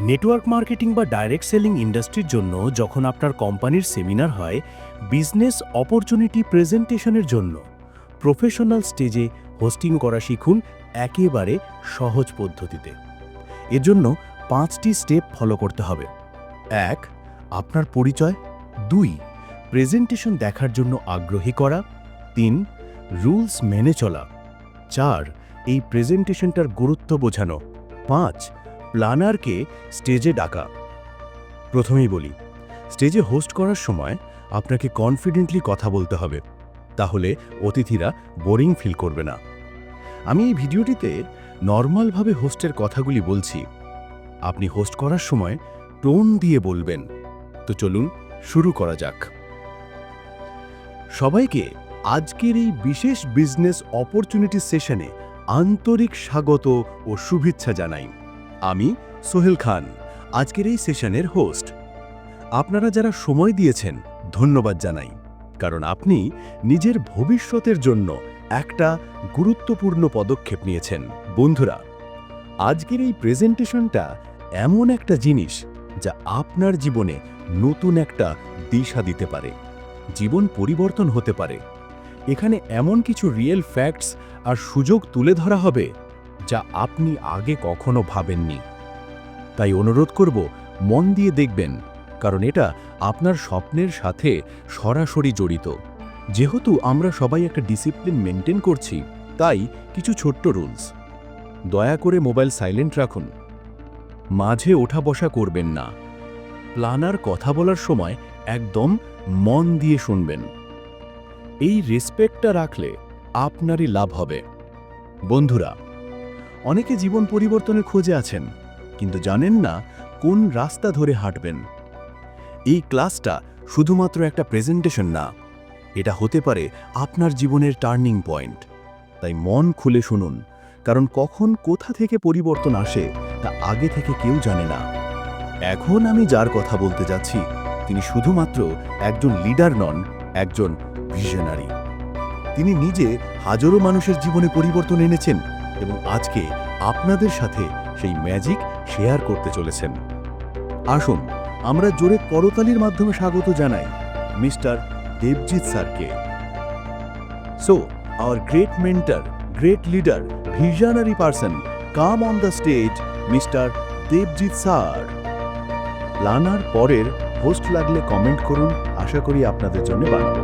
Network marketing বা direct selling ইন্ডাস্ট্রির জন্য যখন আপনার কোম্পানির সেমিনার হয়, বিজনেস অপরচুনিটি প্রেজেন্টেশনের জন্য প্রফেশনাল স্টেজে হোস্টিং করা শিখুন একেবারে সহজ পদ্ধতিতে। এর জন্য 5টি স্টেপ ফলো করতে হবে। 1. আপনার পরিচয়। 2. প্রেজেন্টেশন দেখার জন্য আগ্রহী করা। 3. রুলস মেনে চলা। 4. এই প্রেজেন্টেশনটার গুরুত্ব বোঝানো। 5. প্ল্যানারকে স্টেজে ডাকা। প্রথমেই বলি, স্টেজে হোস্ট করার সময় আপনাকে কনফিডেন্টলি কথা বলতে হবে, তাহলে অতিথিরা বোরিং ফিল করবে না। আমি এই ভিডিওটিতে নর্মালভাবে হোস্টের কথাগুলি বলছি, আপনি হোস্ট করার সময় টোন দিয়ে বলবেন। তো চলুন শুরু করা যাক। সবাইকে আজকের এই বিশেষ বিজনেস অপরচুনিটি সেশনে আন্তরিক স্বাগত ও শুভেচ্ছা জানাই। আমি সোহেল খান, আজকের এই সেশনের হোস্ট। আপনারা যারা সময় দিয়েছেন ধন্যবাদ জানাই, কারণ আপনি নিজের ভবিষ্যতের জন্য একটা গুরুত্বপূর্ণ পদক্ষেপ নিয়েছেন। বন্ধুরা, আজকের এই প্রেজেন্টেশনটা এমন একটা জিনিস যা আপনার জীবনে নতুন একটা দিশা দিতে পারে, জীবন পরিবর্তন হতে পারে। এখানে এমন কিছু রিয়েল ফ্যাক্টস আর সুযোগ তুলে ধরা হবে যা আপনি আগে কখনো ভাবেননি। তাই অনুরোধ করব, মন দিয়ে দেখবেন, কারণ এটা আপনার স্বপ্নের সাথে সরাসরি জড়িত। যেহেতু আমরা সবাই একটা ডিসিপ্লিন মেনটেন করছি, তাই কিছু ছোট্ট রুলস। দয়া করে মোবাইল সাইলেন্ট রাখুন। মাঝে ওঠা বসা করবেন না। প্ল্যানার কথা বলার সময় একদম মন দিয়ে শুনবেন। এই রেসপেক্টটা রাখলে আপনারই লাভ হবে। বন্ধুরা, অনেকে জীবন পরিবর্তনের খোঁজে আছেন, কিন্তু জানেন না কোন রাস্তা ধরে হাঁটবেন। এই ক্লাসটা শুধুমাত্র একটা প্রেজেন্টেশন না, এটা হতে পারে আপনার জীবনের টার্নিং পয়েন্ট। তাই মন খুলে শুনুন, কারণ কখন কোথা থেকে পরিবর্তন আসে তা আগে থেকে কেউ জানে না। এখন আমি যার কথা বলতে যাচ্ছি, তিনি শুধুমাত্র একজন লিডার নন, একজন ভিশনারি। তিনি নিজে হাজারো মানুষের জীবনে পরিবর্তন এনেছেন এবং আজকে আপনাদের সাথে সেই ম্যাজিক শেয়ার করতে চলেছেন। আসুন আমরা জোরে করতালির মাধ্যমে স্বাগত জানাই মিস্টার দেবজিৎ স্যারকে। So our great mentor, great leader, visionary person, come on the stage, mister Debjit sir. Planner পরের হোস্ট লাগলে কমেন্ট করুন, আশা করি আপনাদের জন্য বানাবো।